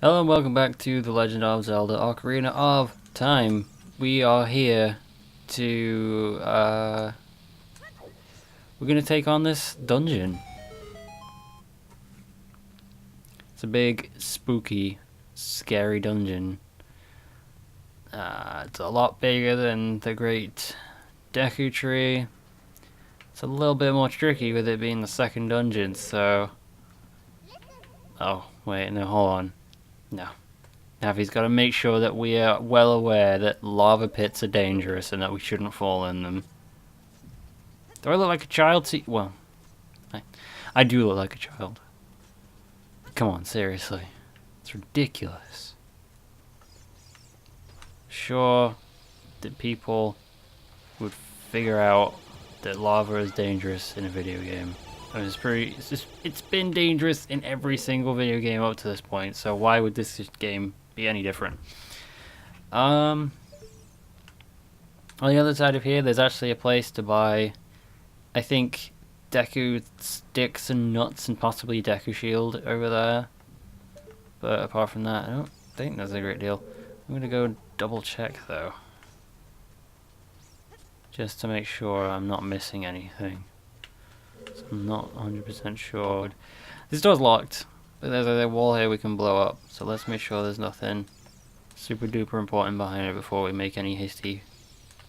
Hello and welcome back to The Legend of Zelda Ocarina of Time. We are here to, we're gonna take on this dungeon. It's a big, spooky, scary dungeon. It's a lot bigger than the Great Deku Tree. It's a little bit more tricky with it being the second dungeon, so... Oh, wait, no, hold on. No. Navi's got to make sure that we are well aware that lava pits are dangerous and that we shouldn't fall in them. Do I look like a child to you? Well, I do look like a child. Come on, seriously. It's ridiculous. Sure that people would figure out that lava is dangerous in a video game. I mean, it's been dangerous in every single video game up to this point, so why would this game be any different? On the other side of here, there's actually a place to buy, I think, Deku sticks and nuts and possibly Deku shield over there. But apart from that, I don't think there's a great deal. I'm gonna go double check though, just to make sure I'm not missing anything. So I'm not 100% sure. This door's locked, but there's a wall here we can blow up, so let's make sure there's nothing super duper important behind it before we make any hasty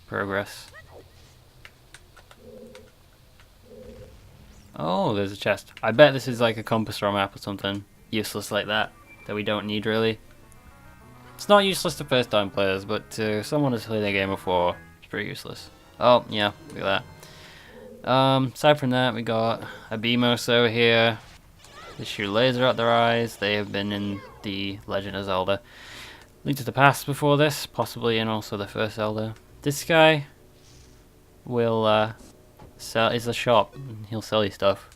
progress. Oh, there's a chest. I bet this is like a compass or a map or something useless like that we don't need really. It's not useless to first time players, but to someone who's played the game before, it's pretty useless. Oh, yeah, look at that. Aside from that, we got a Beamos over here. They shoot laser at their eyes. They have been in the Legend of Zelda Link to the Past before this, possibly, and also the first Zelda. This guy will sell. Is a shop. He'll sell you stuff.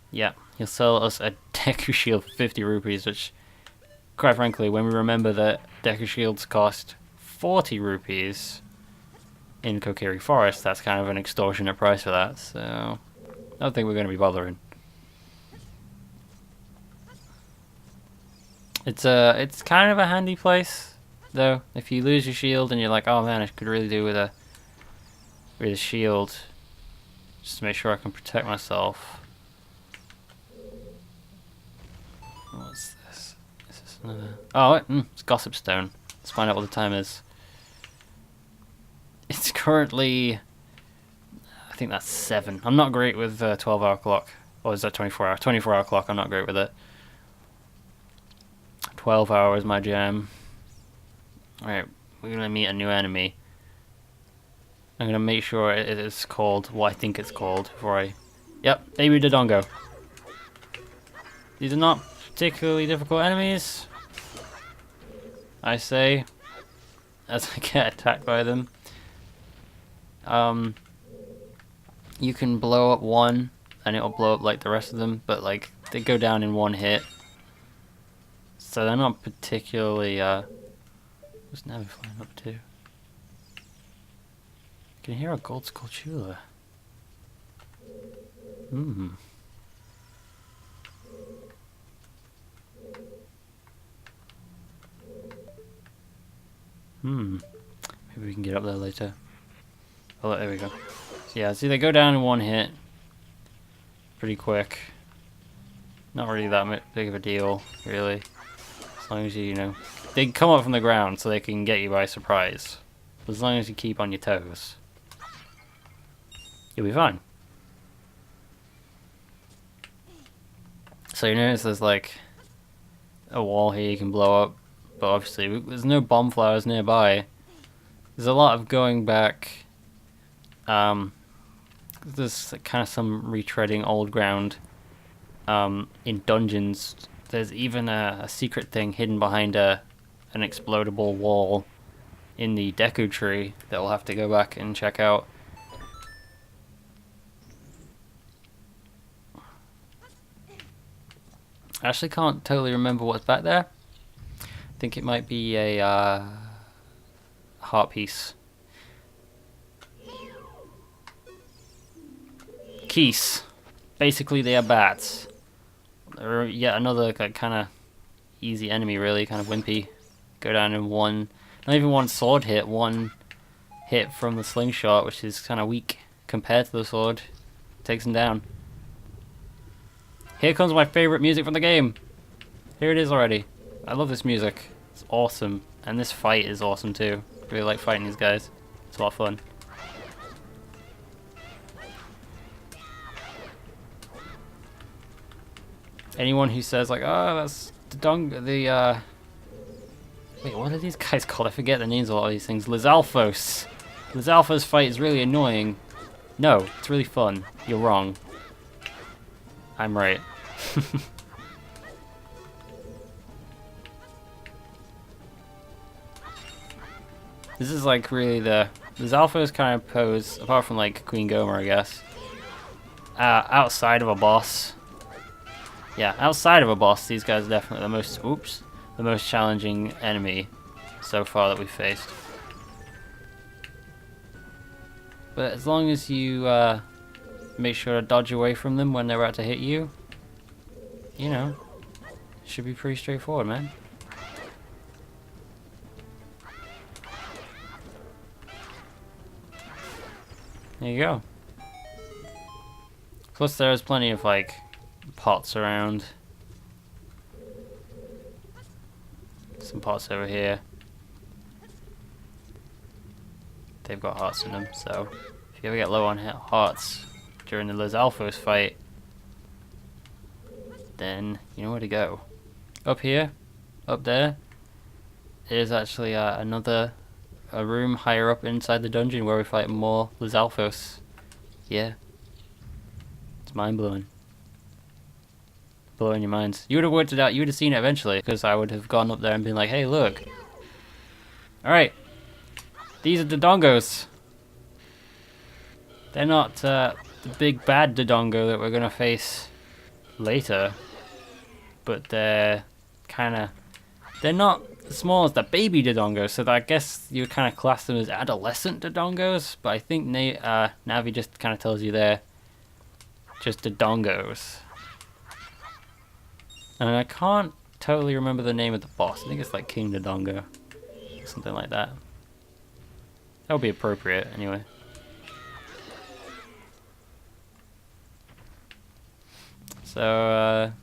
Yeah, he'll sell us a Deku Shield for 50 rupees, which, quite frankly, when we remember that Deku Shields cost 40 rupees in Kokiri Forest, that's kind of an extortionate price for that, so I don't think we're going to be bothering. It's kind of a handy place, though. If you lose your shield and you're like, oh man, I could really do with a shield, just to make sure I can protect myself. What's this? Is this another? Oh, it's Gossip Stone. Let's find out what the time is. It's currently, I think that's 7. I'm not great with 12-hour clock. Or is that 24 hour? 24-hour clock, I'm not great with it. 12 hours my jam. Alright, we're going to meet a new enemy. I'm going to make sure it is called what I think it's called before I... Yep, Baby Dodongo. These are not particularly difficult enemies, I say, as I get attacked by them. You can blow up one and it'll blow up like the rest of them, but like they go down in one hit, so they're not particularly what's Navi flying up to? I can hear a gold Skulltula. Maybe we can get up there later. Oh, there we go. So yeah, see, they go down in one hit. Pretty quick. Not really that big of a deal, really. As long as you know. They come up from the ground so they can get you by surprise. As long as you keep on your toes, you'll be fine. So you notice there's like a wall here you can blow up. But obviously, there's no bomb flowers nearby. There's a lot of going back. There's kind of some retreading old ground in dungeons. There's even a secret thing hidden behind an explodable wall in the Deku Tree that we'll have to go back and check out. I actually can't totally remember what's back there. I think it might be a heart piece. Keys. Basically, they are bats. or yet another kind of easy enemy, really, kind of wimpy. Go down in one, not even one sword hit, one hit from the slingshot, which is kind of weak compared to the sword. Takes him down. Here comes my favorite music from the game. Here it is already. I love this music. It's awesome. And this fight is awesome too. Really like fighting these guys. It's a lot of fun. Anyone who says like, oh, that's the wait, what are these guys called? I forget the names of all these things. Lizalfos. Lizalfos fight is really annoying. No, it's really fun. You're wrong. I'm right. This is like really the Lizalfos kind of pose, apart from like Queen Gomer, I guess. Outside of a boss. Yeah, outside of a boss, these guys are definitely the most challenging enemy so far that we've faced. But as long as you make sure to dodge away from them when they're about to hit you, you know, it should be pretty straightforward, man. There you go. Plus there's plenty of like pots around. Some pots over here. They've got hearts in them, so if you ever get low on hearts during the Lizalfos fight, then you know where to go. Up here, up there, is actually a room higher up inside the dungeon where we fight more Lizalfos. Yeah. It's mind-blowing. Blowing your minds. You would have worked it out, you would have seen it eventually, because I would have gone up there and been like, hey, look. Alright. These are Dodongos. They're not the big bad Dodongo that we're going to face later. But they're not as small as the baby Dodongo, so I guess you would kind of class them as adolescent Dodongos. But I think Navi just kind of tells you they're just Dodongos. And I can't totally remember the name of the boss. I think it's like King Dodongo. Something like that. That would be appropriate, anyway. So,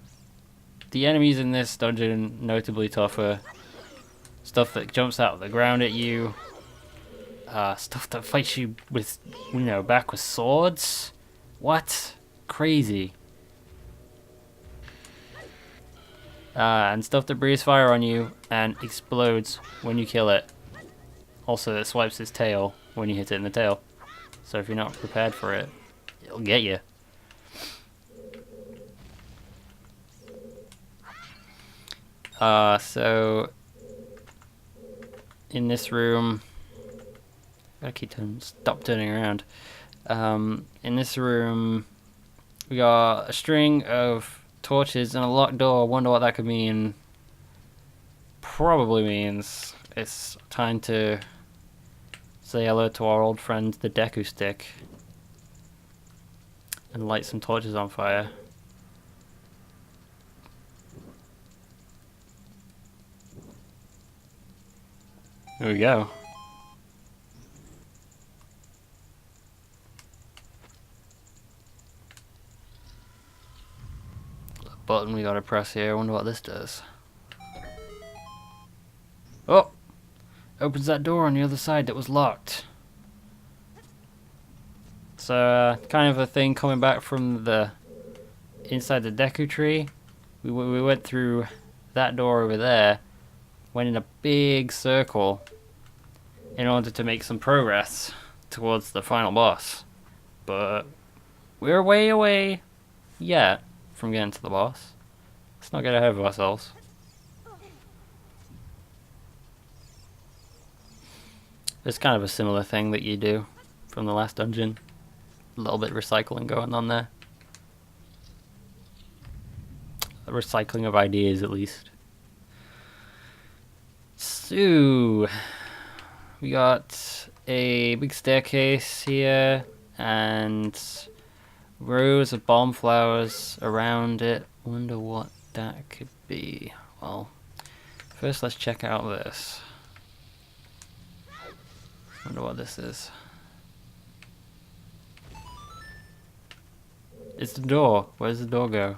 the enemies in this dungeon notably tougher. Stuff that jumps out of the ground at you. Stuff that fights you with, you know, back with swords. What? Crazy. And stuff that breathes fire on you and explodes when you kill it. Also, it swipes its tail when you hit it in the tail. So if you're not prepared for it, it'll get you. So in this room, stop turning around. In this room, we got a string of torches and a locked door. I wonder what that could mean. Probably means it's time to say hello to our old friend the Deku Stick and light some torches on fire. There we go. Button we gotta press here. I wonder what this does. Oh! Opens that door on the other side that was locked. So, kind of a thing coming back from the inside the Deku tree. We went through that door over there, went in a big circle in order to make some progress towards the final boss. But we're way away yet from getting to the boss. Let's not get ahead of ourselves. It's kind of a similar thing that you do from the last dungeon. A little bit of recycling going on there. A recycling of ideas, at least. So, we got a big staircase here, and rows of bomb flowers around it, Wonder what that could be. Well, first let's check out this. Wonder what this is. It's the door. Where does the door go?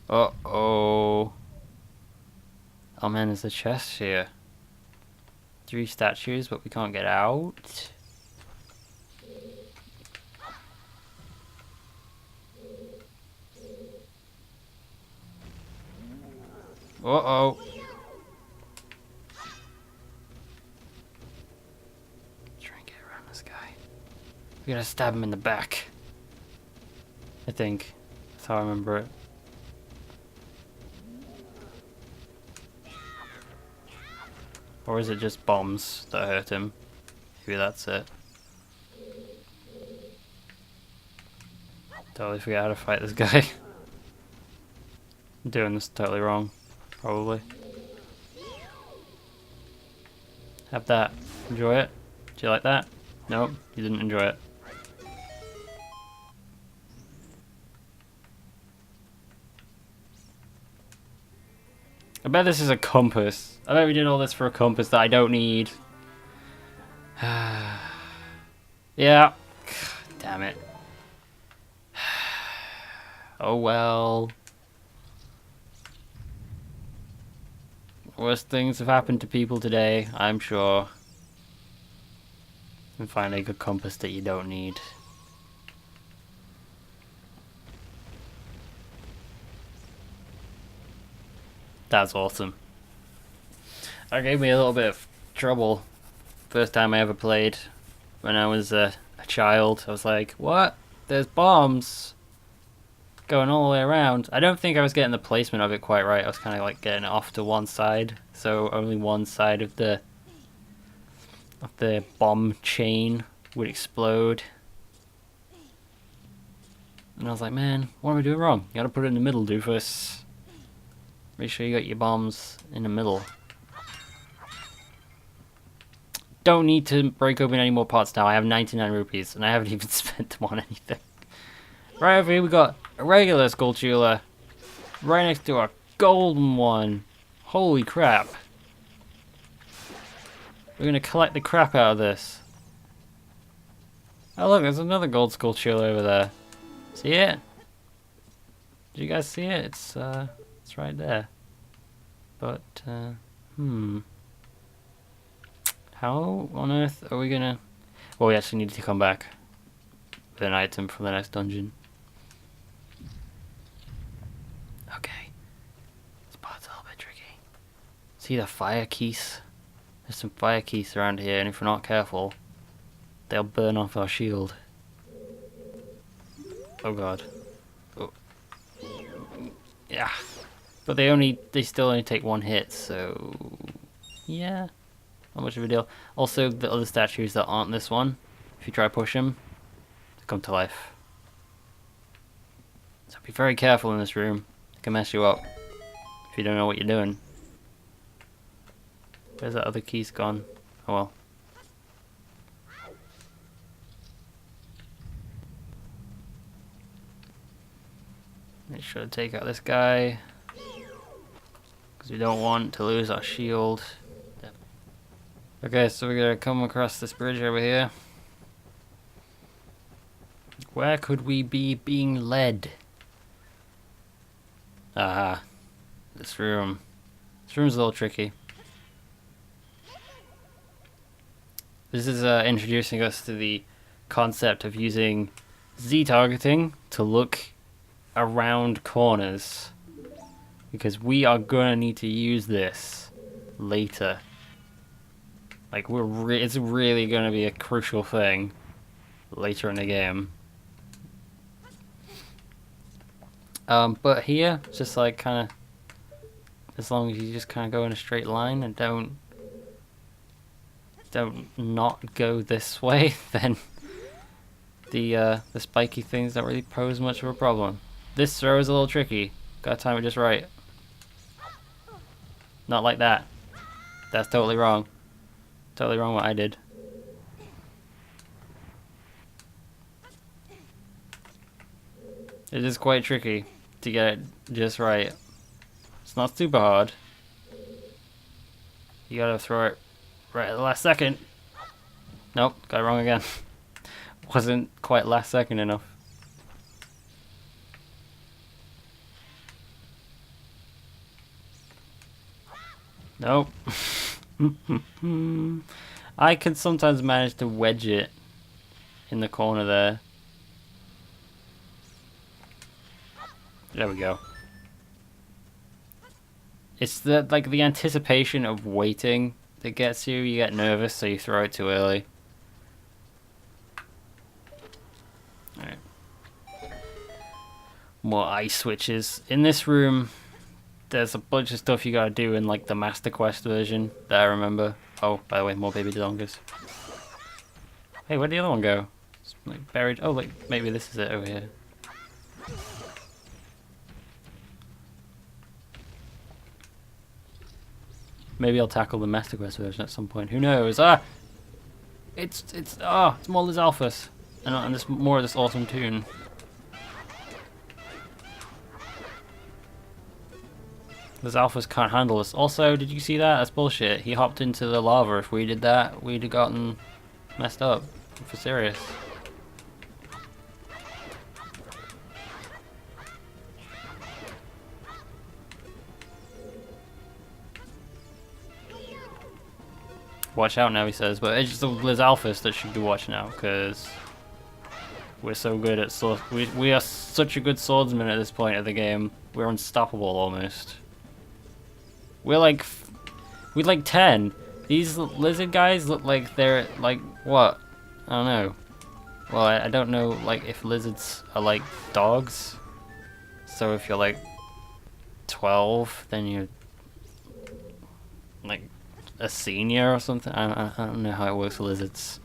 Uh-oh. Oh man, there's a chest here. 3 statues, but we can't get out. Uh-oh. Try and get around this guy. We gotta stab him in the back. I think. That's how I remember it. Or is it just bombs that hurt him? Maybe that's it. Totally forget how to fight this guy. I'm doing this totally wrong. Probably. Have that. Enjoy it. Do you like that? Nope, you didn't enjoy it. I bet this is a compass. I bet we did all this for a compass that I don't need. Yeah. Damn it. Oh well. Worst things have happened to people today, I'm sure. And find a good compass that you don't need. That's awesome. That gave me a little bit of trouble. First time I ever played. When I was a child, I was like, what? There's bombs going all the way around. I don't think I was getting the placement of it quite right. I was kind of like getting it off to one side. So only one side of the bomb chain would explode. And I was like, man, what am I doing wrong? You gotta put it in the middle, doofus. Make sure you got your bombs in the middle. Don't need to break open any more parts now. I have 99 rupees and I haven't even spent them on anything. Right over here we got a regular Skulltula. Right next to a golden one. Holy crap. We're gonna collect the crap out of this. Oh look, there's another gold Skulltula over there. See it? Did you guys see it? It's right there. But, how on earth are we gonna... Well, we actually need to come back with an item from the next dungeon. Okay. This part's a little bit tricky. See the fire keys? There's some fire keys around here, and if we're not careful, they'll burn off our shield. Oh god. Oh. Yeah. But they still only take 1 hit, so yeah, not much of a deal. Also, the other statues that aren't this one, if you try to push them, they come to life. So be very careful in this room. It can mess you up if you don't know what you're doing. Where's that other keys gone? Oh well. Make sure to take out this guy, because we don't want to lose our shield. Okay, so we're gonna come across this bridge over here. Where could we be being led? Ah, this room. This room's a little tricky. This is introducing us to the concept of using Z targeting to look around corners, because we are gonna need to use this later. Like it's really gonna be a crucial thing later in the game. But here, it's just like kind of, as long as you just kind of go in a straight line and don't not go this way, then the spiky things don't really pose much of a problem. This throw is a little tricky. Gotta time it just right. Not like that. That's totally wrong. Totally wrong what I did. It is quite tricky to get it just right. It's not super hard. You gotta throw it right at the last second. Nope, got it wrong again. Wasn't quite last second enough. Nope. I can sometimes manage to wedge it in the corner there. There we go. It's the the anticipation of waiting that gets you. You get nervous, so you throw it too early. Alright. More ice switches. In this room, there's a bunch of stuff you gotta do in like the Master Quest version that I remember. Oh, by the way, more baby Dodongos. Hey, where'd the other one go? It's like buried. Oh, like maybe this is it over here. Maybe I'll tackle the Master Quest version at some point. Who knows? Ah, it's more Liz Alphas, and this more of this awesome tune. Liz Alphas can't handle this. Also, did you see that? That's bullshit. He hopped into the lava. If we did that, we'd have gotten messed up. For serious. Watch out now, he says, but it's just the Liz Alphas that should be watching out, because we're so good at sword. We are such a good swordsman at this point of the game. We're unstoppable almost. We're like 10. These lizard guys look like they're like what? I don't know. Well, I don't know like if lizards are like dogs. So if you're like 12, then you're like a senior or something. I don't know how it works for lizards.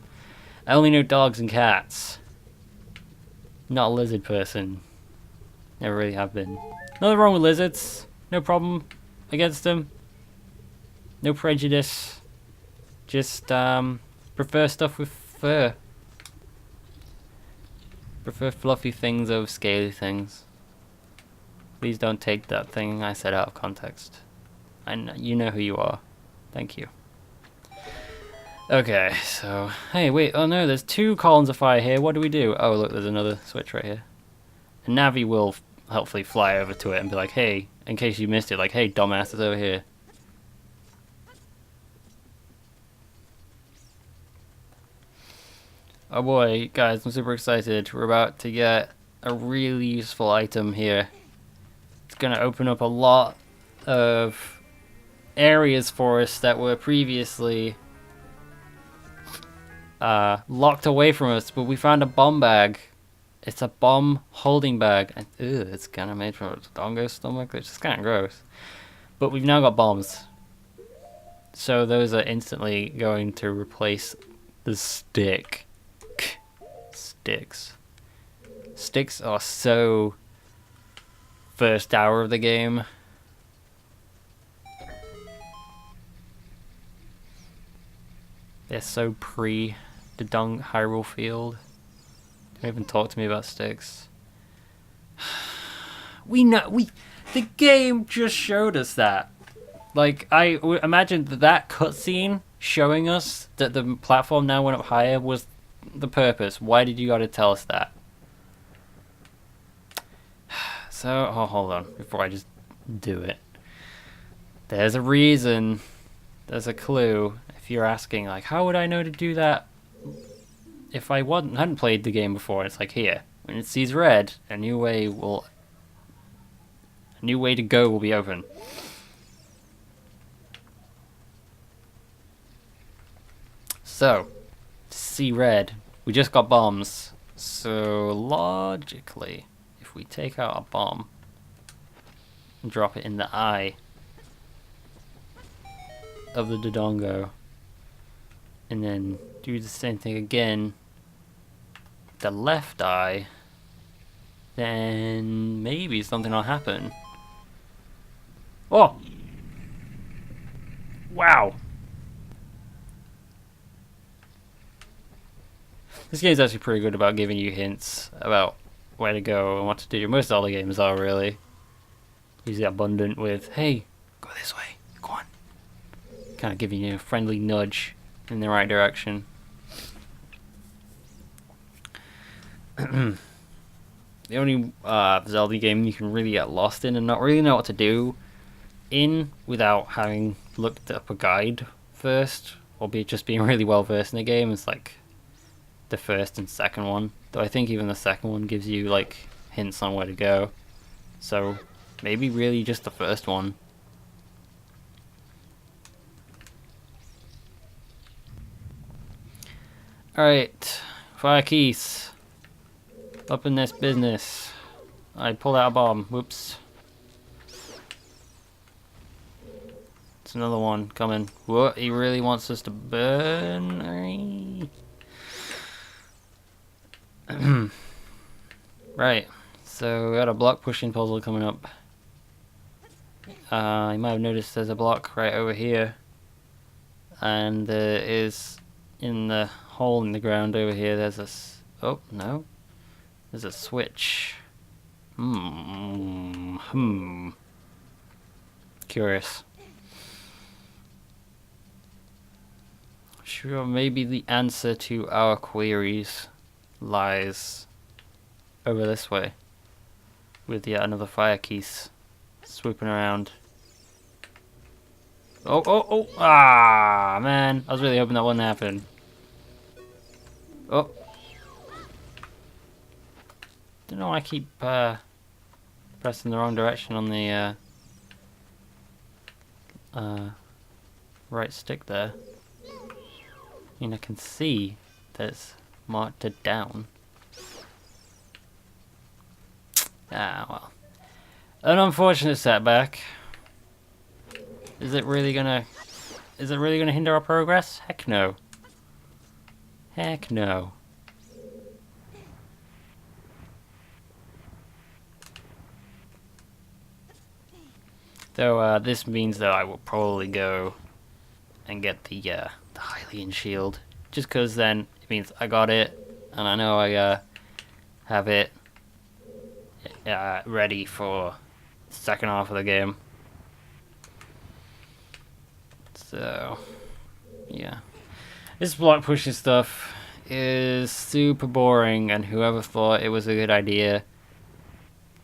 I only know dogs and cats. Not a lizard person. Never really have been. Nothing wrong with lizards. No problem against them. No prejudice. Just prefer stuff with fur. Prefer fluffy things over scaly things. Please don't take that thing I said out of context. You know who you are. Thank you. Okay, so hey, wait. Oh no, there's 2 columns of fire here. What do we do? Oh look, there's another switch right here. And Navi will hopefully fly over to it and be like, hey, in case you missed it, like, hey, dumbass, it's over here. Oh boy, guys, I'm super excited. We're about to get a really useful item here. It's gonna open up a lot of areas for us that were previously locked away from us, but we found a bomb bag. It's a bomb holding bag. And, ew, it's kind of made from a Dodongo stomach, which is kind of gross. But we've now got bombs. So those are instantly going to replace the stick. Sticks. Sticks are so first hour of the game. They're so pre-Dodongo Hyrule Field. Don't even talk to me about sticks. The game just showed us that. Like, I imagine that cutscene showing us that the platform now went up higher was the purpose. Why did you gotta tell us that? So, oh, hold on, before I just do it. There's a reason. There's a clue. If you're asking, like, how would I know to do that if I hadn't played the game before? It's like, here, when it sees red, a new way to go will be open. So, see red. We just got bombs. So, logically, if we take out a bomb and drop it in the eye of the Dodongo, and then do the same thing again, the left eye, then maybe something will happen. Oh! Wow! This game's actually pretty good about giving you hints about where to go and what to do. Most Zelda games are really usually abundant with, hey, go this way, go on. Kind of giving you a friendly nudge in the right direction. The only Zelda game you can really get lost in and not really know what to do in without having looked up a guide first, or just being really well versed in the game is like the first and second one. Though I think even the second one gives you like hints on where to go. So maybe really just the first one. Alright, fire keys. Up in this business. I pulled out a bomb. Whoops. It's another one coming. What? He really wants us to burn? Right. So we got a block pushing puzzle coming up. You might have noticed there's a block right over here. And there is in the hole in the ground over here, there's a... Oh, no. There's a switch. Curious. Sure, maybe the answer to our queries lies over this way. With yet another fire keys swooping around. Oh, oh, oh! Ah, man. I was really hoping that wouldn't happen. Oh. Don't know why I keep pressing the wrong direction on the right stick there. I mean, I can see that it's marked to down. Ah, well. An unfortunate setback. Is it really gonna hinder our progress? Heck no. Heck no. Though this means that I will probably go and get the Hylian shield, just because then it means I got it, and I know I have it ready for the second half of the game. So yeah, this block pushing stuff is super boring, and whoever thought it was a good idea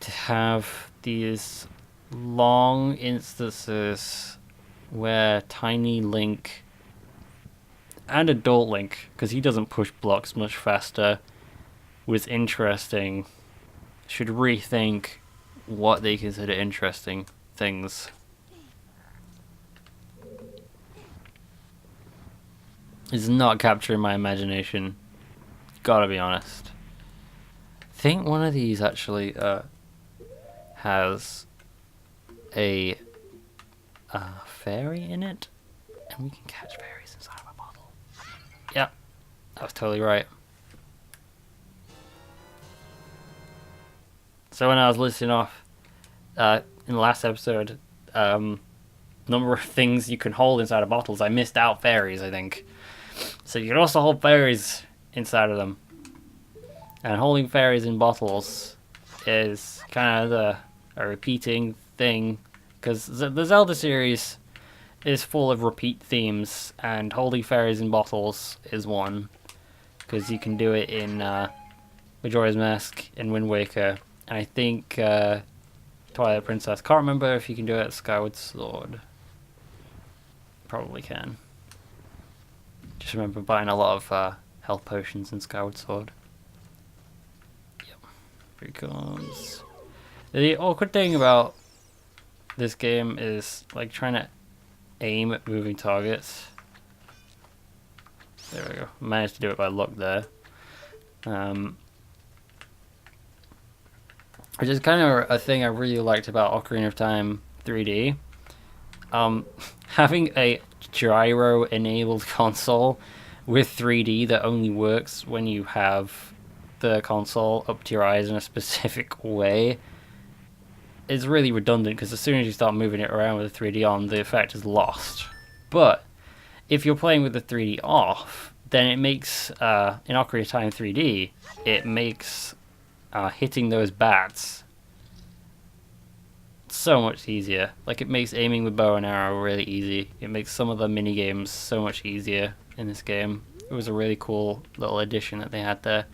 to have these long instances where Tiny Link and Adult Link, because he doesn't push blocks much faster, was interesting, should rethink what they consider interesting things. It's not capturing my imagination, gotta be honest. I think one of these actually has a fairy in it, and we can catch fairies inside of a bottle. Yep, that was totally right. So when I was listing off in the last episode number of things you can hold inside of bottles, I missed out fairies, I think. So you can also hold fairies inside of them, and holding fairies in bottles is kind of a repeating thing, because the Zelda series is full of repeat themes, and holding fairies in bottles is one, because you can do it in Majora's Mask and Wind Waker, and I think Twilight Princess. Can't remember if you can do it at Skyward Sword. Probably can. Just remember buying a lot of health potions in Skyward Sword. Yep, here it comes. The awkward thing about this game is like trying to aim at moving targets. There we go. Managed to do it by luck there. Which is kind of a thing I really liked about Ocarina of Time 3D. Having a gyro-enabled console with 3D that only works when you have the console up to your eyes in a specific way is really redundant, because as soon as you start moving it around with the 3D on, the effect is lost. But if you're playing with the 3D off, then it makes, in Ocarina of Time 3D, it makes hitting those bats so much easier. Like, it makes aiming with bow and arrow really easy. It makes some of the mini games so much easier in this game. It was a really cool little addition that they had there.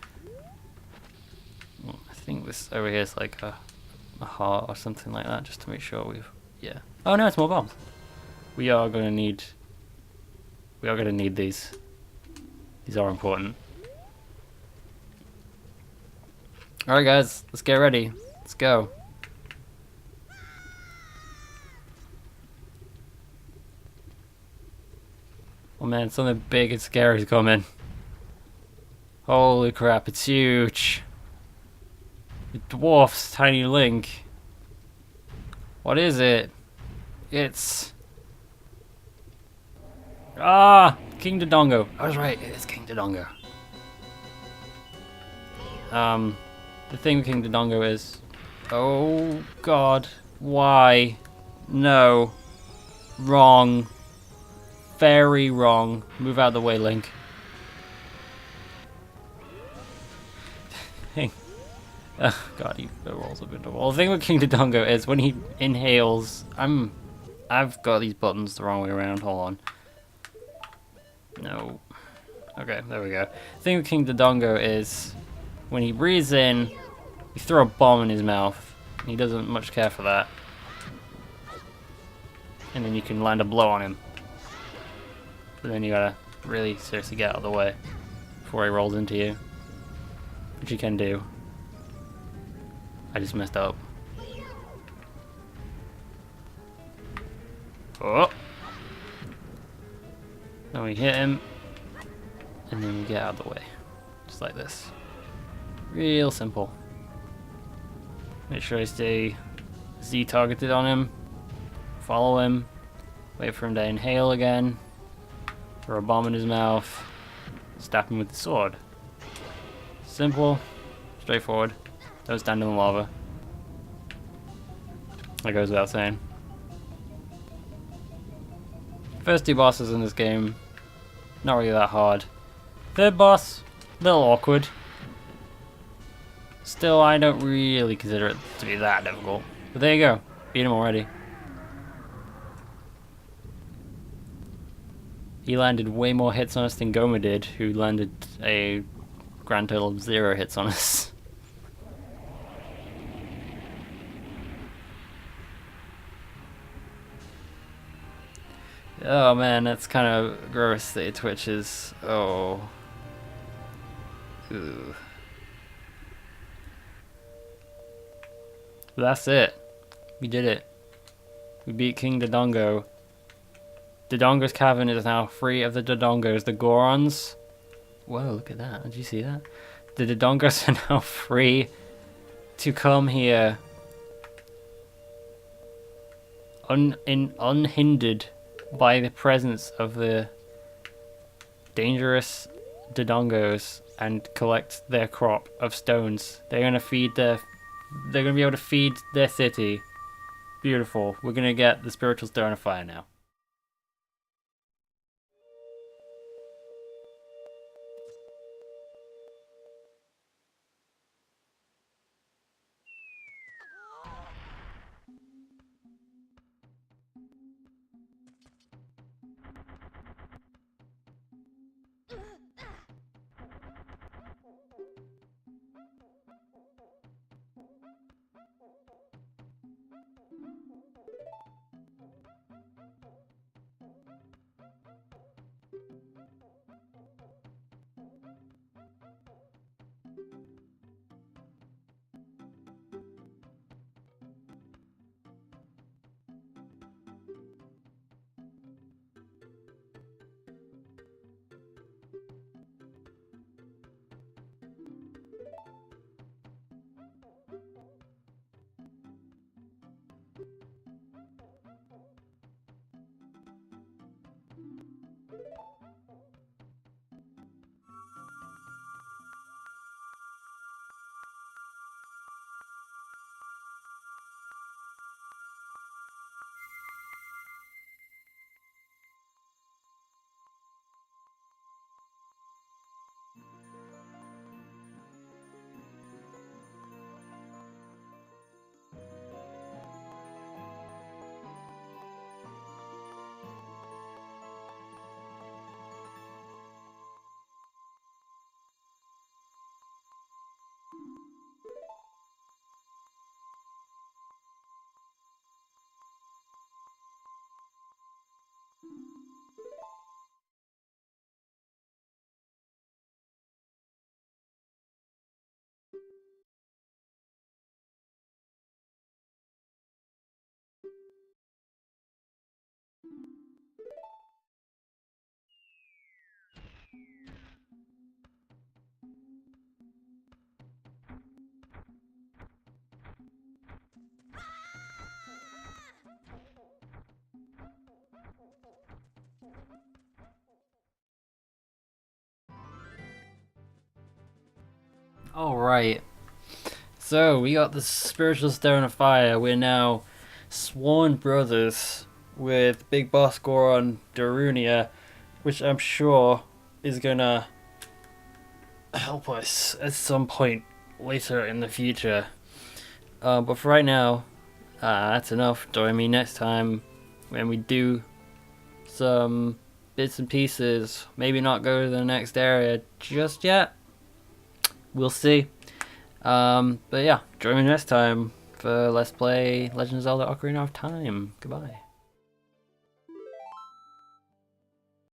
I think this over here is like a heart or something like that, just to make sure we've... yeah. Oh no, it's more bombs. We are gonna need these. These are important. Alright guys, let's get ready. Let's go. Oh man, something big and scary is coming. Holy crap, it's huge. It dwarfs Tiny Link. What is it? It's... ah! King Dodongo. I was right, it is King Dodongo. The thing with King Dodongo is... oh god. Why? No. Wrong. Very wrong. Move out of the way, Link. Oh god, he rolls up into a wall. The thing with King Dodongo is when he inhales... I've got these buttons the wrong way around. Hold on. No. Okay, there we go. The thing with King Dodongo is when he breathes in, you throw a bomb in his mouth. He doesn't much care for that. And then you can land a blow on him. But then you gotta really seriously get out of the way before he rolls into you. Which you can do. I just messed up. Oh! Then we hit him. And then we get out of the way. Just like this. Real simple. Make sure I stay Z targeted on him. Follow him. Wait for him to inhale again. Throw a bomb in his mouth. Stab him with the sword. Simple. Straightforward. Don't stand in the lava. That goes without saying. First two bosses in this game, not really that hard. Third boss, a little awkward. Still, I don't really consider it to be that difficult. But there you go. Beat him already. He landed way more hits on us than Goma did, who landed a grand total of 0 hits on us. Oh man, that's kind of gross that it twitches. Oh. Ooh. But that's it. We did it. We beat King Dodongo. Dodongo's cavern is now free of the Dodongos, the Gorons. Whoa, look at that. Did you see that? The Dodongos are now free to come here unhindered by the presence of the dangerous Dodongos and collect their crop of stones. They're gonna be able to feed their city. Beautiful. We're gonna get the spiritual stone of fire now. Alright. So, we got the Spiritual Stone of Fire. We're now sworn brothers with Big Boss Goron Darunia, which I'm sure is gonna help us at some point later in the future. But for right now, that's enough. Join me next time when we do some bits and pieces. Maybe not go to the next area just yet. We'll see. But yeah, join me next time for Let's Play Legend of Zelda Ocarina of Time. Goodbye.